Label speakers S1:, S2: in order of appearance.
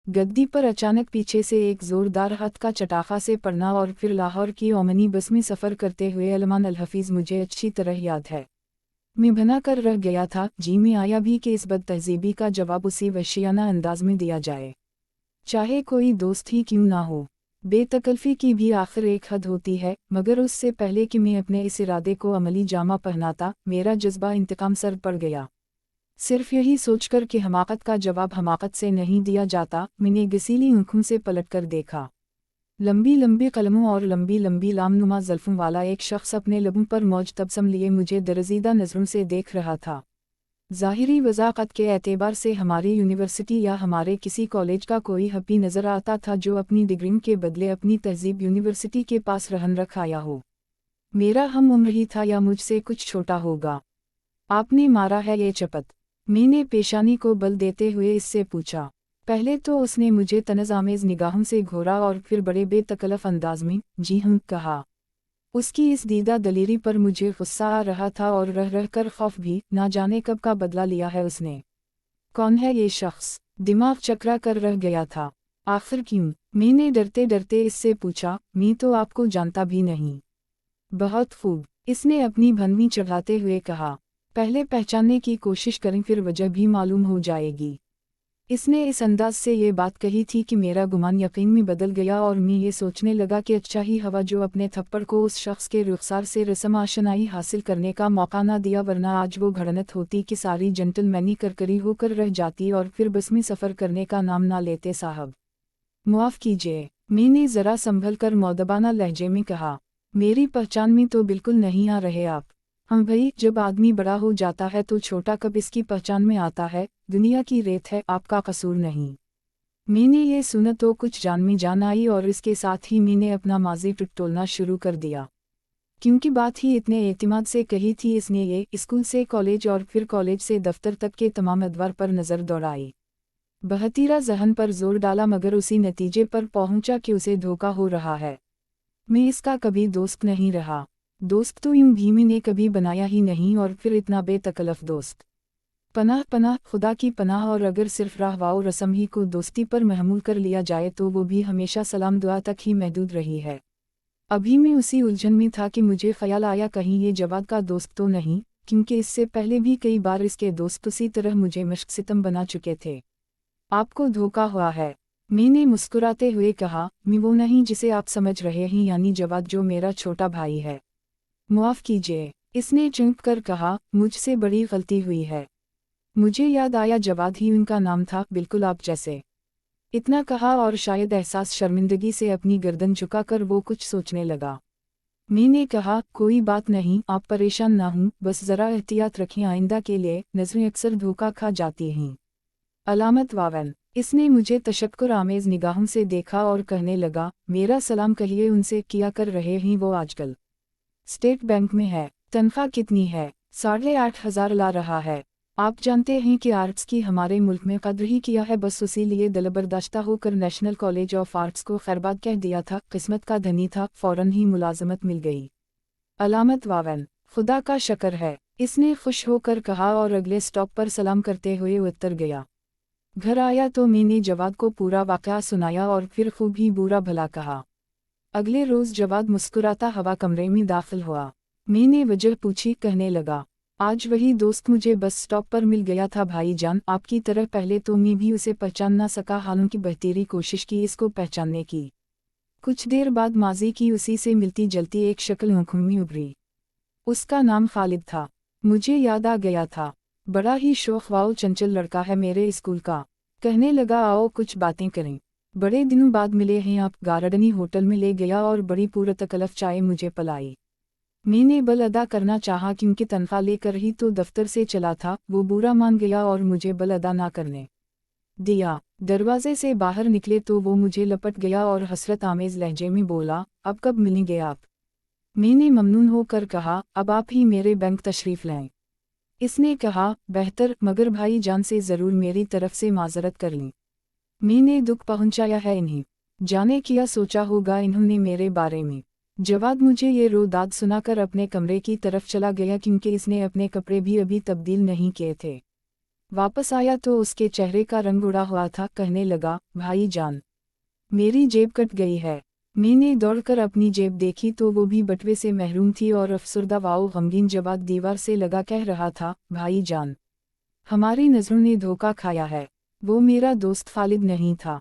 S1: गद्दी पर अचानक पीछे से एक जोरदार हाथ का चटाखा से पड़ना और फिर लाहौर की ओमनी बस में सफ़र करते हुए अलमान अल हफीज़ मुझे अच्छी तरह याद है। मैं बना कर रह गया था, जी में आया भी कि इस बदतहजीबी का जवाब उसी वहशियाना अंदाज में दिया जाए, चाहे कोई दोस्त ही क्यों ना हो। बेतकल्फ़ी की भी आखिर एक हद होती है, मगर उससे पहले कि मैं अपने इस इरादे को अमली जामा पहनाता, मेरा जज्बा इंतकाम सर पड़ गया। सिर्फ यही सोचकर कि हमाकत का जवाब हमाकत से नहीं दिया जाता, मैंने गसीली आँखों से पलटकर देखा। लंबी लंबी कलमों और लंबी लंबी लामनुमा ज़ल्फ़ों वाला एक शख्स अपने लबों पर मौज तबसम लिए मुझे दरजीदा नज़रों से देख रहा था। ज़ाहिरी वज़ाक़त के एतबार से हमारी यूनिवर्सिटी या हमारे किसी कॉलेज का कोई हपी नज़र आता था जो अपनी डिग्रियों के बदले अपनी तहज़ीब यूनिवर्सिटी के पास रहन रख आया हो। मेरा हम उम्र ही था या मुझसे कुछ छोटा होगा। आपने मारा है ये चपत? मैंने पेशानी को बल देते हुए इससे पूछा। पहले तो उसने मुझे तनज़-आमेज़ निगाहों से घूरा और फिर बड़े बेतकल्लफ़ अंदाज में जी हाँ कहा। उसकी इस दीदा दलेरी पर मुझे गुस्सा आ रहा था और रह रह कर खौफ भी, ना जाने कब का बदला लिया है उसने। कौन है ये शख्स? दिमाग चकरा कर रह गया था। आखिर क्यों? मैंने डरते डरते इससे पूछा। मैं तो आपको जानता भी नहीं। बहुत खूब, इसने अपनी भनवी चढ़ाते हुए कहा। पहले पहचानने की कोशिश करें, फिर वजह भी मालूम हो जाएगी। इसने इस अंदाज से ये बात कही थी कि मेरा गुमान यकीन में बदल गया और मैं ये सोचने लगा कि अच्छा ही हवा जो अपने थप्पड़ को उस शख्स के रुखसार से रस्म आशनाई हासिल करने का मौका ना दिया, वरना आज वो घड़नत होती कि सारी जेंटलमैनी करकरी होकर रह जाती और फिर बस में सफ़र करने का नाम ना लेते। साहब मुआफ़ कीजिए, मैंने ज़रा संभल कर मौदबाना लहजे में कहा। मेरी पहचान में तो बिल्कुल नहीं आ रहे आप। हम भाई, जब आदमी बड़ा हो जाता है तो छोटा कब इसकी पहचान में आता है। दुनिया की रेत है, आपका कसूर नहीं। मैंने ये सुना तो कुछ जान में जान आई और इसके साथ ही मैंने अपना माजी टटोलना शुरू कर दिया, क्योंकि बात ही इतने एतमाद से कही थी इसने। ये स्कूल से कॉलेज और फिर कॉलेज से दफ्तर तक के तमाम अदवार पर नज़र दौड़ाई, बहतीरा जहन पर जोर डाला, मगर उसी नतीजे पर पहुंचा कि उसे धोखा हो रहा है। मैं इसका कभी दोस्त नहीं रहा। दोस्त तो यूं भी मैंने कभी बनाया ही नहीं, और फिर इतना बेतकल्लफ दोस्त। पनाह पनाह, खुदा की पनाह। और अगर सिर्फ राहवाओ रस्म ही को दोस्ती पर महमूल कर लिया जाए तो वो भी हमेशा सलाम दुआ तक ही महदूद रही है। अभी मैं उसी उलझन में था कि मुझे ख्याल आया कहीं ये जवाद का दोस्त तो नहीं, क्योंकि इससे पहले भी कई बार इसके दोस्त उसी तरह मुझे मश्क सितम बना चुके थे। आपको धोखा हुआ है, मैंने मुस्कुराते हुए कहा। मैं वो नहीं जिसे आप समझ रहे हैं, यानी जवाद जो मेरा छोटा भाई है। मुआफ़ कीजिए, इसने चुंक कर कहा। मुझसे बड़ी गलती हुई है। मुझे याद आया, जवाद ही उनका नाम था, बिल्कुल आप जैसे। इतना कहा और शायद एहसास शर्मिंदगी से अपनी गर्दन झुकाकर वो कुछ सोचने लगा। मैंने कहा, कोई बात नहीं, आप परेशान ना हों, बस ज़रा एहतियात रखें आइंदा के लिए, नज़रें अक्सर धोखा खा जाती हैं। अलामत वावन। इसने मुझे तशक्कुर आमेज़ निगाहों से देखा और कहने लगा, मेरा सलाम कहिए उनसे, किया कर रहे हैं वो आजकल स्टेट बैंक में है। तनख्वाह कितनी है? 8,500 ला रहा है। आप जानते हैं कि आर्ट्स की हमारे मुल्क में कद्र ही किया है, बस उसी लिए दलबरदाश्ता होकर नेशनल कॉलेज ऑफ आर्ट्स को खैरबाद कह दिया था। किस्मत का धनी था, फ़ौरन ही मुलाजमत मिल गई। अलामत वावन। खुदा का शक्र है, इसने खुश होकर कहा और अगले स्टॉप पर सलाम करते हुए उतर गया। घर आया तो मैंने जवाद को पूरा वाक़या सुनाया और फिर खूब ही बुरा भला कहा। अगले रोज़ जवाद मुस्कुराता हवा कमरे में दाखिल हुआ। मैंने वजह पूछी, कहने लगा, आज वही दोस्त मुझे बस स्टॉप पर मिल गया था भाईजान। आपकी तरह पहले तो मैं भी उसे पहचान ना सका, हालांकि बहतीरी कोशिश की इसको पहचानने की। कुछ देर बाद माजी की उसी से मिलती जलती एक शक्ल आँखों में उभरी। उसका नाम खालिद था। मुझे याद आ गया था, बड़ा ही शौक़ चंचल लड़का है मेरे स्कूल का। कहने लगा, आओ कुछ बातें करें, बड़े दिनों बाद मिले हैं आप। गार्डनी होटल में ले गया और बड़ी पुरतकल्लफ चाय मुझे पिलाई। मैंने बल अदा करना चाहा, क्योंकि तनख्वाह लेकर ही तो दफ्तर से चला था। वो बुरा मान गया और मुझे बल अदा ना करने दिया। दरवाजे से बाहर निकले तो वो मुझे लपट गया और हसरत आमेज़ लहजे में बोला, अब कब मिलेंगे आप? मैंने ममनून होकर कहा, अब आप ही मेरे बैंक तशरीफ़ लाएं। इसने कहा, बेहतर, मगर भाई जान से ज़रूर मेरी तरफ से माज़रत कर लें। मैंने दुख पहुंचाया है इन्हें। जाने क्या सोचा होगा इन्होंने मेरे बारे में। जवाद मुझे ये रोदाद सुनाकर अपने कमरे की तरफ चला गया, क्योंकि इसने अपने कपड़े भी अभी तब्दील नहीं किए थे। वापस आया तो उसके चेहरे का रंग उड़ा हुआ था। कहने लगा, भाई जान, मेरी जेब कट गई है। मैंने दौड़कर अपनी जेब देखी तो वो भी बटुए से महरूम थी और अफसरदा वाओ गमगीन जवाब दीवार से लगा कह रहा था, भाई जान, हमारी नज़रों ने धोखा खाया है। वो मेरा दोस्त खालिद नहीं था।